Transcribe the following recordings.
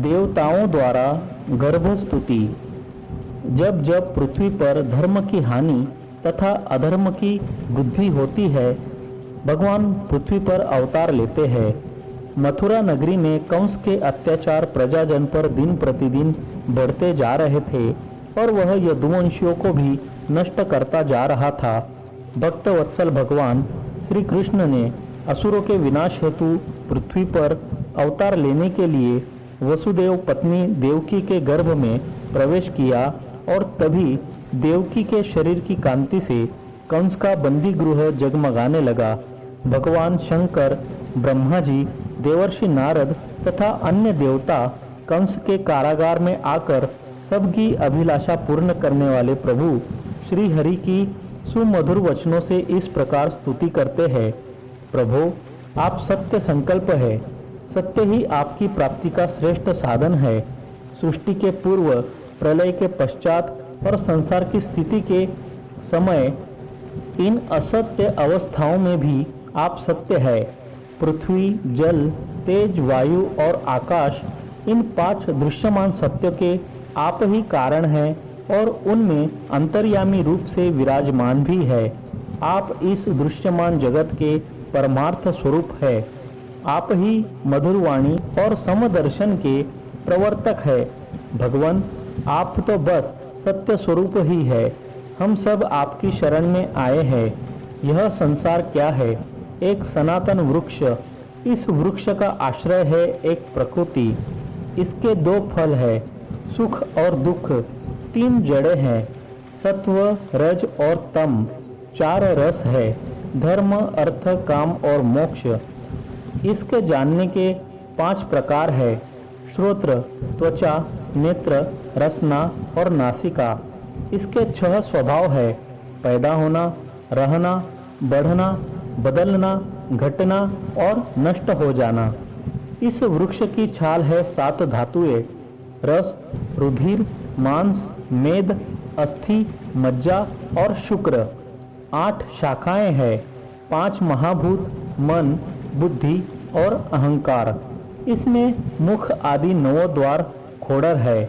देवताओं द्वारा गर्भस्तुति। जब जब पृथ्वी पर धर्म की हानि तथा अधर्म की वृद्धि होती है, भगवान पृथ्वी पर अवतार लेते हैं। मथुरा नगरी में कंस के अत्याचार प्रजाजन पर दिन प्रतिदिन बढ़ते जा रहे थे और वह यदुवंशियों को भी नष्ट करता जा रहा था। भक्त वत्सल भगवान श्री कृष्ण ने असुरों के विनाश हेतु पृथ्वी पर अवतार लेने के लिए वसुदेव पत्नी देवकी के गर्भ में प्रवेश किया और तभी देवकी के शरीर की कांति से कंस का बंदी गृह जगमगाने लगा। भगवान शंकर, ब्रह्मा जी, देवर्षि नारद तथा अन्य देवता कंस के कारागार में आकर सबकी अभिलाषा पूर्ण करने वाले प्रभु श्री हरि की सुमधुर वचनों से इस प्रकार स्तुति करते हैं। प्रभु, आप सत्य संकल्प है, सत्य ही आपकी प्राप्ति का श्रेष्ठ साधन है। सृष्टि के पूर्व, प्रलय के पश्चात और संसार की स्थिति के समय इन असत्य अवस्थाओं में भी आप सत्य है। पृथ्वी, जल, तेज, वायु और आकाश, इन 5 दृश्यमान सत्य के आप ही कारण हैं और उनमें अंतर्यामी रूप से विराजमान भी है। आप इस दृश्यमान जगत के परमार्थ स्वरूप है। आप ही मधुरवाणी और समदर्शन के प्रवर्तक है। भगवान, आप तो बस सत्य स्वरूप ही है। हम सब आपकी शरण में आए हैं। यह संसार क्या है? एक सनातन वृक्ष। इस वृक्ष का आश्रय है एक प्रकृति। इसके 2 फल है, सुख और दुख। 3 जड़ें हैं, सत्व, रज और तम। 4 रस है, धर्म, अर्थ, काम और मोक्ष। इसके जानने के 5 प्रकार है, श्रोत्र, त्वचा, नेत्र, रसना और नासिका। इसके 6 स्वभाव है, पैदा होना, रहना, बढ़ना, बदलना, घटना और नष्ट हो जाना। इस वृक्ष की छाल है 7 धातुएं, रस, रुधिर, मांस, मेद, अस्थि, मज्जा और शुक्र। 8 शाखाएं हैं, 5 महाभूत, मन, बुद्धि और अहंकार। इसमें मुख आदि 9 द्वार खोड़र है,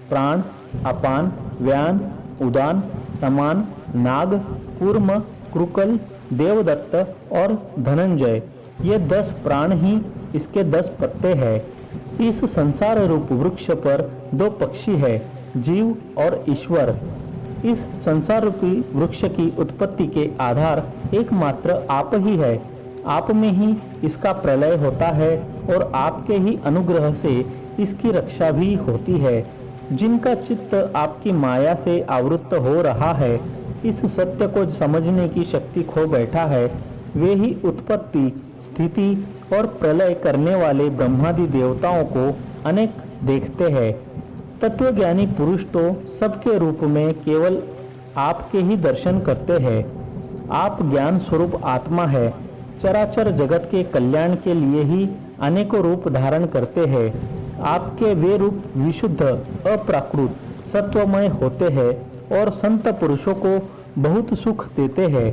प्राण, अपान, व्यान, उदान, समान, नाग, कूर्म, कृकल, देवदत्त और धनंजय। ये 10 प्राण ही इसके 10 पत्ते हैं। इस संसार रूप वृक्ष पर 2 पक्षी है, जीव और ईश्वर। इस संसार रूपी वृक्ष की उत्पत्ति के आधार एकमात्र आप ही है। आप में ही इसका प्रलय होता है और आपके ही अनुग्रह से इसकी रक्षा भी होती है। जिनका चित्त आपकी माया से आवृत्त हो रहा है, इस सत्य को समझने की शक्ति खो बैठा है, वे ही उत्पत्ति, स्थिति और प्रलय करने वाले ब्रह्मादि देवताओं को अनेक देखते हैं। तत्वज्ञानी पुरुष तो सबके रूप में केवल आपके ही दर्शन करते हैं। आप ज्ञान स्वरूप आत्मा है, चराचर जगत के कल्याण के लिए ही अनेकों रूप धारण करते हैं। आपके वे रूप विशुद्ध, अप्राकृत, सत्वमय होते हैं और संत पुरुषों को बहुत सुख देते हैं।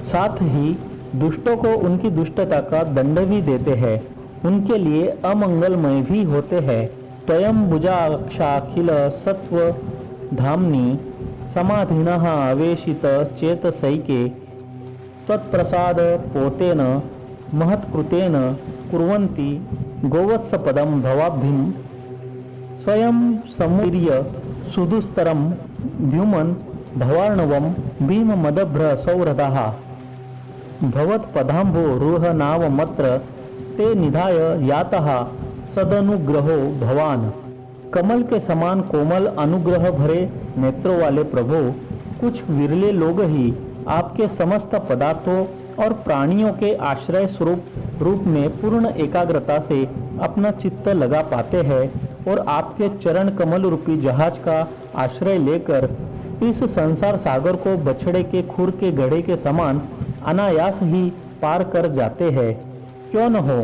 साथ ही दुष्टों को उनकी दुष्टता का दंड भी देते हैं, उनके लिए अमंगलमय भी होते हैं। त्वयं भुजाक्षाखिल सत्व धामनि समाधिनः आवेशित चेतसैके त्वत्प्रसाद पोतेन महत्कृतेन कुर्वन्ति गोवत्सपदं भवाब्धिं स्वयं समुदीर्य सुदुस्तरं द्युमन् भवार्णवं भीममदभ्र सौहृदः भवत्पदाम्भो रुहनावमत्र ते निधाय यातः सदनुग्रहो भवान। कमल के समान कोमल अनुग्रह भरे नेत्रों वाले प्रभु, कुछ विरले लोग ही आपके समस्त पदार्थों और प्राणियों के आश्रय स्वरूप रूप में पूर्ण एकाग्रता से अपना चित्त लगा पाते हैं और आपके चरण कमल रूपी जहाज का आश्रय लेकर इस संसार सागर को बछड़े के खुर के गढ़े के समान अनायास ही पार कर जाते हैं। क्यों न हो,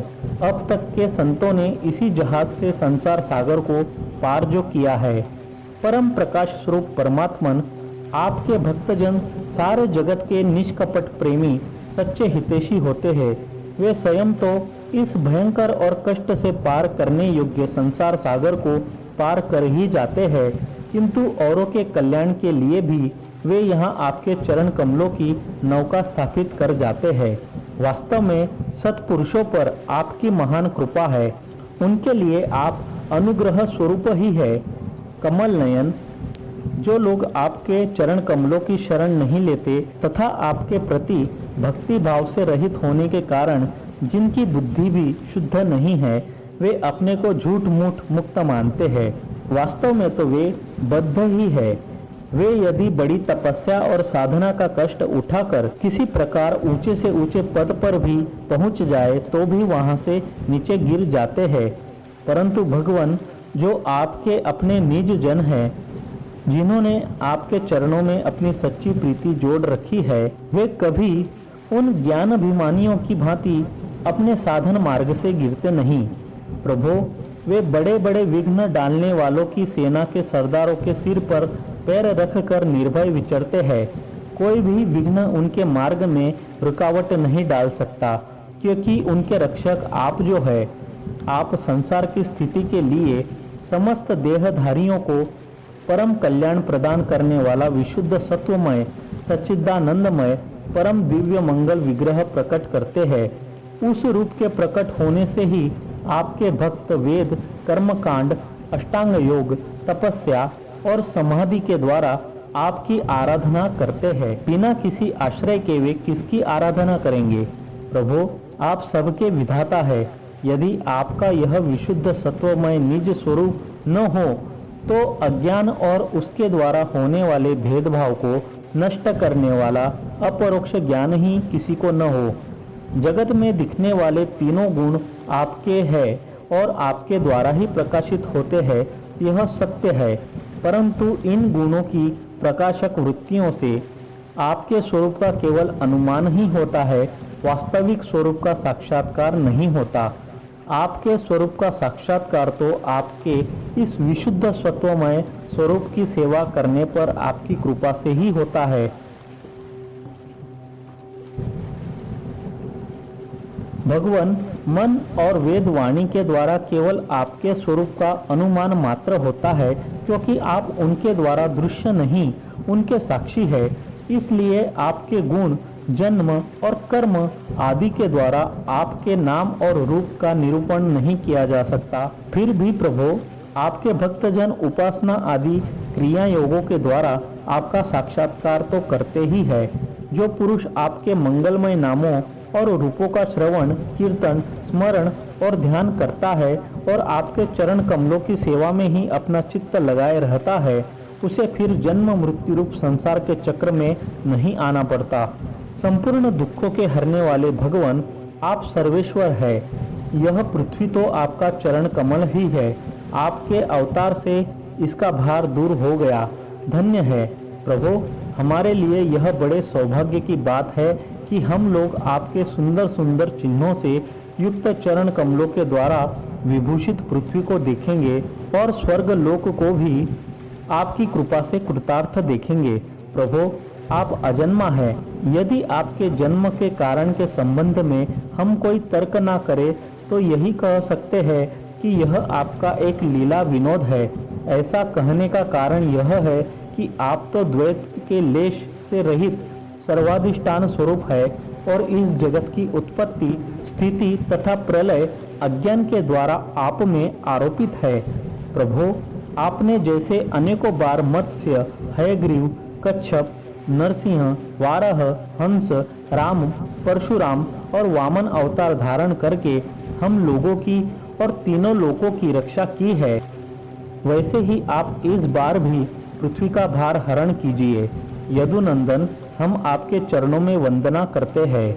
अब तक के संतों ने इसी जहाज से संसार सागर को पार जो किया है। परम प्रकाश स्वरूप परमात्मन, आपके भक्तजन सारे जगत के निष्कपट प्रेमी, सच्चे हितैषी होते हैं। वे स्वयं तो इस भयंकर और कष्ट से पार करने योग्य संसार सागर को पार कर ही जाते हैं, किंतु औरों के कल्याण के लिए भी वे यहाँ आपके चरण कमलों की नौका स्थापित कर जाते हैं। वास्तव में सत्पुरुषों पर आपकी महान कृपा है, उनके लिए आप अनुग्रह स्वरूप ही है। कमल नयन, जो लोग आपके चरण कमलों की शरण नहीं लेते तथा आपके प्रति भक्ति भाव से रहित होने के कारण जिनकी बुद्धि भी शुद्ध नहीं है, वे अपने को झूठ मूठ मुक्त मानते हैं। वास्तव में तो वे बद्ध ही है। वे यदि बड़ी तपस्या और साधना का कष्ट उठाकर किसी प्रकार ऊंचे से ऊंचे पद पर भी पहुंच जाए तो भी वहां से नीचे गिर जाते हैं। परंतु भगवान, जो आपके अपने निज जन हैं, जिन्होंने आपके चरणों में अपनी सच्ची प्रीति जोड़ रखी है, वे कभी उन ज्ञान अभिमानियों की भांति अपने साधन मार्ग से गिरते नहीं। प्रभु, वे बड़े बड़े विघ्न डालने वालों की सेना के सरदारों के सिर पर पैर रखकर निर्भय विचरते हैं। कोई भी विघ्न उनके मार्ग में रुकावट नहीं डाल सकता, क्योंकि उनके रक्षक आप जो है। आप संसार की स्थिति के लिए समस्त देहधारियों को परम कल्याण प्रदान करने वाला विशुद्ध सत्वमय सच्चिदानंदमय परम दिव्य मंगल विग्रह प्रकट करते हैं। उस रूप के प्रकट होने से ही आपके भक्त वेद, कर्मकांड, अष्टांग योग, तपस्या और समाधि के द्वारा आपकी आराधना करते हैं। बिना किसी आश्रय के वे किसकी आराधना करेंगे? प्रभु, आप सबके विधाता है। यदि आपका यह विशुद्ध सत्वमय निज स्वरूप न हो तो अज्ञान और उसके द्वारा होने वाले भेदभाव को नष्ट करने वाला अपरोक्ष ज्ञान ही किसी को न हो। जगत में दिखने वाले तीनों गुण आपके हैं और आपके द्वारा ही प्रकाशित होते हैं, यह सत्य है। परंतु इन गुणों की प्रकाशक वृत्तियों से आपके स्वरूप का केवल अनुमान ही होता है, वास्तविक स्वरूप का साक्षात्कार नहीं होता। आपके स्वरूप का साक्षात्कार तो आपके इस विशुद्ध सत्वमय स्वरूप की सेवा करने पर आपकी कृपा से ही होता है। भगवान, मन और वेद वाणी के द्वारा केवल आपके स्वरूप का अनुमान मात्र होता है, क्योंकि आप उनके द्वारा दृश्य नहीं, उनके साक्षी है। इसलिए आपके गुण, जन्म और कर्म आदि के द्वारा आपके नाम और रूप का निरूपण नहीं किया जा सकता। फिर भी प्रभु, आपके भक्तजन उपासना आदि क्रिया योगों के द्वारा आपका साक्षात्कार तो करते ही है। जो पुरुष आपके मंगलमय नामों और रूपों का श्रवण, कीर्तन, स्मरण और ध्यान करता है और आपके चरण कमलों की सेवा में ही अपना चित्त लगाए रहता है, उसे फिर जन्म मृत्यु रूप संसार के चक्र में नहीं आना पड़ता। संपूर्ण दुखों के हरने वाले भगवान, आप सर्वेश्वर है। यह पृथ्वी तो आपका चरण कमल ही है। आपके अवतार से इसका भार दूर हो गया। धन्य है प्रभु, हमारे लिए यह बड़े सौभाग्य की बात है कि हम लोग आपके सुंदर सुंदर चिन्हों से युक्त चरण कमलों के द्वारा विभूषित पृथ्वी को देखेंगे और स्वर्ग लोक को भी आपकी कृपा से कृतार्थ देखेंगे। प्रभु, आप अजन्मा है। यदि आपके जन्म के कारण के संबंध में हम कोई तर्क ना करें तो यही कह सकते हैं कि यह आपका एक लीला विनोद है। ऐसा कहने का कारण यह है कि आप तो द्वैत के लेश से रहित सर्वाधिष्ठान स्वरूप है और इस जगत की उत्पत्ति, स्थिति तथा प्रलय अज्ञान के द्वारा आप में आरोपित है। प्रभु, आपने जैसे अनेकों बार मत्स्य, हयग्रीव, कच्छप, नरसिंह, वाराह, हंस, राम, परशुराम और वामन अवतार धारण करके हम लोगों की और तीनों लोकों की रक्षा की है, वैसे ही आप इस बार भी पृथ्वी का भार हरण कीजिए। यदुनंदन, हम आपके चरणों में वंदना करते हैं।